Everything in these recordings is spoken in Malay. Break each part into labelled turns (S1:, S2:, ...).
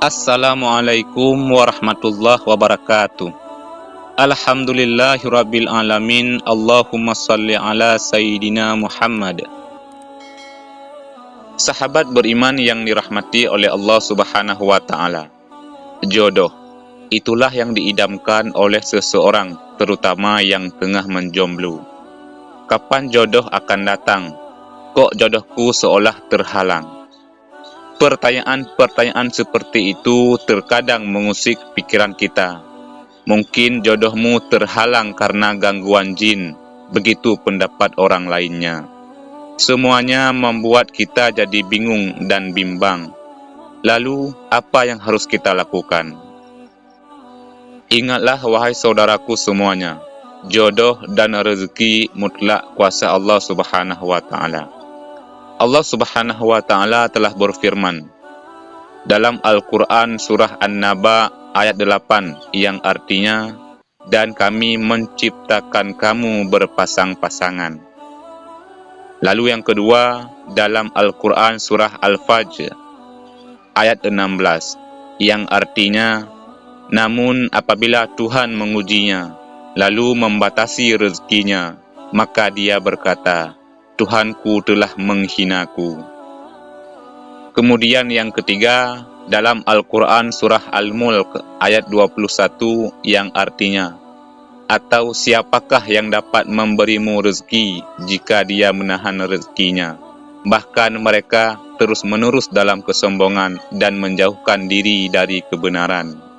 S1: Assalamualaikum warahmatullahi wabarakatuh. Alhamdulillahirabbil alamin. Allahumma salli ala sayyidina Muhammad. Sahabat beriman yang dirahmati oleh Allah Subhanahu wa taala. Jodoh itulah yang diidamkan oleh seseorang, terutama yang tengah menjomblo. Kapan jodoh akan datang? Kok jodohku seolah terhalang? Pertanyaan-pertanyaan seperti itu terkadang mengusik pikiran kita. Mungkin jodohmu terhalang karena gangguan jin, begitu pendapat orang lainnya. Semuanya membuat kita jadi bingung dan bimbang. Lalu, apa yang harus kita lakukan? Ingatlah wahai saudaraku semuanya, jodoh dan rezeki mutlak kuasa Allah Subhanahu wa taala. Allah Subhanahu wa taala telah berfirman dalam Al-Qur'an surah An-Naba ayat 8 yang artinya, dan kami menciptakan kamu berpasang-pasangan. Lalu yang kedua dalam Al-Qur'an surah Al-Fajr ayat 16 yang artinya, namun apabila Tuhan mengujinya lalu membatasi rezekinya, maka dia berkata, Tuhanku telah menghinaku. Kemudian yang ketiga dalam Al-Quran surah Al-Mulk ayat 21 yang artinya, atau siapakah yang dapat memberimu rezeki jika dia menahan rezekinya? Bahkan mereka terus-menerus dalam kesombongan dan menjauhkan diri dari kebenaran.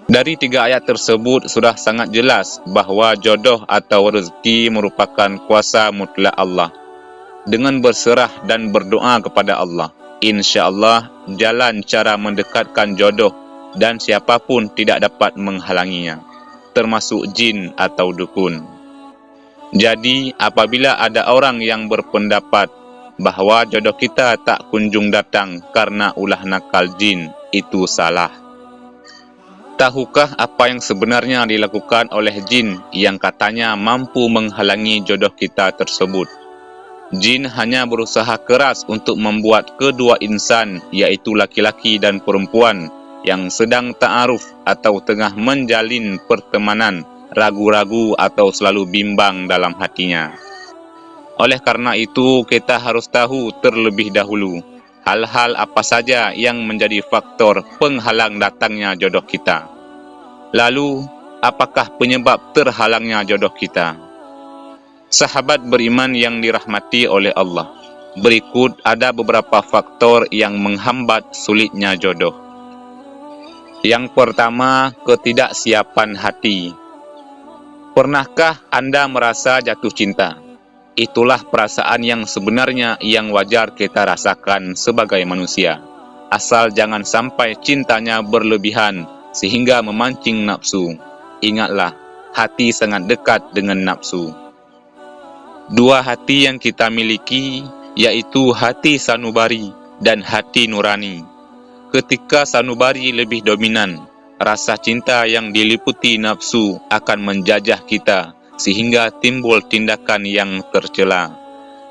S1: Dari tiga ayat tersebut sudah sangat jelas bahawa jodoh atau rezeki merupakan kuasa mutlak Allah. Dengan berserah dan berdoa kepada Allah, insya-Allah jalan cara mendekatkan jodoh dan siapapun tidak dapat menghalanginya, termasuk jin atau dukun. Jadi, apabila ada orang yang berpendapat bahawa jodoh kita tak kunjung datang karena ulah nakal jin, itu salah. Tahukah apa yang sebenarnya dilakukan oleh jin yang katanya mampu menghalangi jodoh kita tersebut? Jin hanya berusaha keras untuk membuat kedua insan, yaitu laki-laki dan perempuan, yang sedang ta'aruf atau tengah menjalin pertemanan, ragu-ragu atau selalu bimbang dalam hatinya. Oleh karena itu, kita harus tahu terlebih dahulu hal-hal apa saja yang menjadi faktor penghalang datangnya jodoh kita. Lalu, apakah penyebab terhalangnya jodoh kita? Sahabat beriman yang dirahmati oleh Allah, berikut ada beberapa faktor yang menghambat sulitnya jodoh. Yang pertama, ketidaksiapan hati. Pernahkah Anda merasa jatuh cinta? Itulah perasaan yang sebenarnya yang wajar kita rasakan sebagai manusia. Asal jangan sampai cintanya berlebihan sehingga memancing nafsu. Ingatlah, hati sangat dekat dengan nafsu. Dua hati yang kita miliki, yaitu hati sanubari dan hati nurani. Ketika sanubari lebih dominan, rasa cinta yang diliputi nafsu akan menjajah kita, sehingga timbul tindakan yang tercela.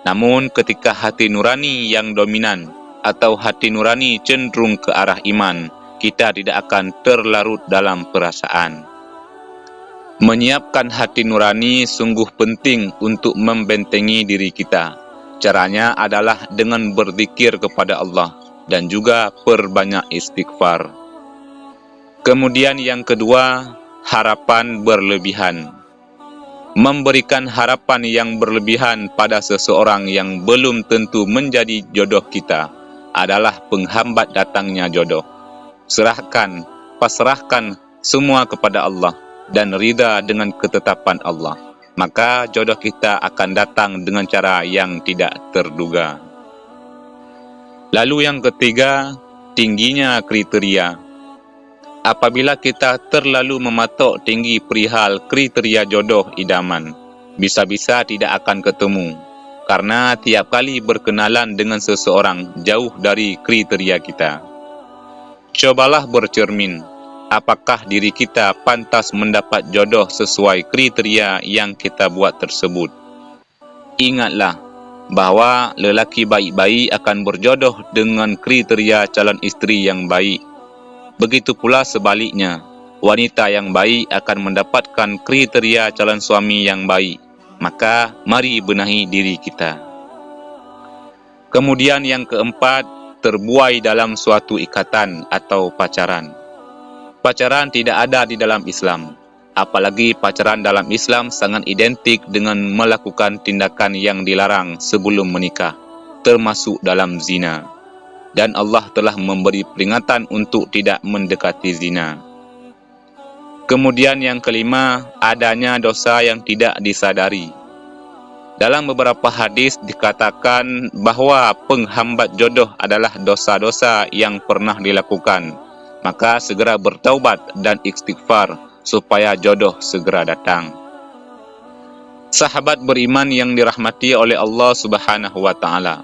S1: Namun ketika hati nurani yang dominan atau hati nurani cenderung ke arah iman, kita tidak akan terlarut dalam perasaan. Menyiapkan hati nurani sungguh penting untuk membentengi diri kita. Caranya adalah dengan berzikir kepada Allah dan juga perbanyak istighfar. Kemudian yang kedua, harapan berlebihan. Memberikan harapan yang berlebihan pada seseorang yang belum tentu menjadi jodoh kita adalah penghambat datangnya jodoh. Pasrahkan semua kepada Allah dan ridha dengan ketetapan Allah, maka jodoh kita akan datang dengan cara yang tidak terduga. Lalu yang ketiga, tingginya kriteria. Apabila kita terlalu mematok tinggi perihal kriteria jodoh idaman, bisa-bisa tidak akan ketemu, karena tiap kali berkenalan dengan seseorang jauh dari kriteria kita. Cobalah bercermin, apakah diri kita pantas mendapat jodoh sesuai kriteria yang kita buat tersebut. Ingatlah, bahwa lelaki baik-baik akan berjodoh dengan kriteria calon isteri yang baik. Begitu pula sebaliknya, wanita yang baik akan mendapatkan kriteria calon suami yang baik. Maka, mari benahi diri kita. Kemudian yang keempat, terbuai dalam suatu ikatan atau pacaran. Pacaran tidak ada di dalam Islam. Apalagi pacaran dalam Islam sangat identik dengan melakukan tindakan yang dilarang sebelum menikah, termasuk dalam zina. Dan Allah telah memberi peringatan untuk tidak mendekati zina. Kemudian yang kelima, adanya dosa yang tidak disadari. Dalam beberapa hadis dikatakan bahwa penghambat jodoh adalah dosa-dosa yang pernah dilakukan. Maka segera bertaubat dan istighfar supaya jodoh segera datang. Sahabat beriman yang dirahmati oleh Allah Subhanahu wa taala,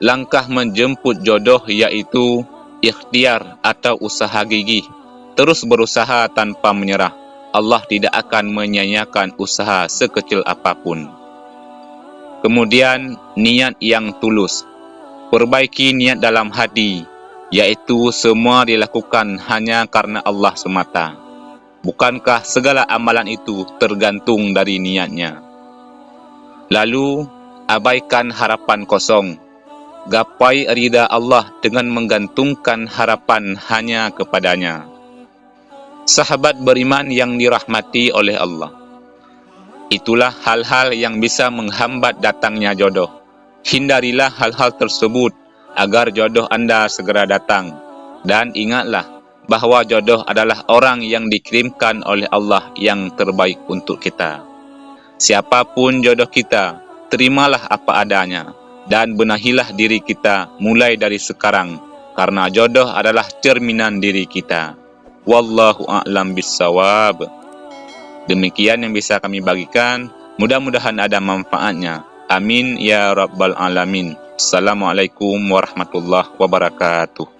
S1: langkah menjemput jodoh yaitu ikhtiar atau usaha gigih, terus berusaha tanpa menyerah. Allah tidak akan menyia-nyiakan usaha sekecil apapun. Kemudian niat yang tulus. Perbaiki niat dalam hati, yaitu semua dilakukan hanya karena Allah semata. Bukankah segala amalan itu tergantung dari niatnya? Lalu, abaikan harapan kosong. Gapai ridha Allah dengan menggantungkan harapan hanya kepadanya. Sahabat beriman yang dirahmati oleh Allah, itulah hal-hal yang bisa menghambat datangnya jodoh. Hindarilah hal-hal tersebut agar jodoh Anda segera datang. Dan ingatlah bahwa jodoh adalah orang yang dikirimkan oleh Allah yang terbaik untuk kita. Siapapun jodoh kita, terimalah apa adanya dan benahilah diri kita mulai dari sekarang, karena jodoh adalah cerminan diri kita. Wallahu a'lam bissawab. Demikian yang bisa kami bagikan, mudah-mudahan ada manfaatnya. Amin ya rabbal alamin. Assalamualaikum warahmatullahi wabarakatuh.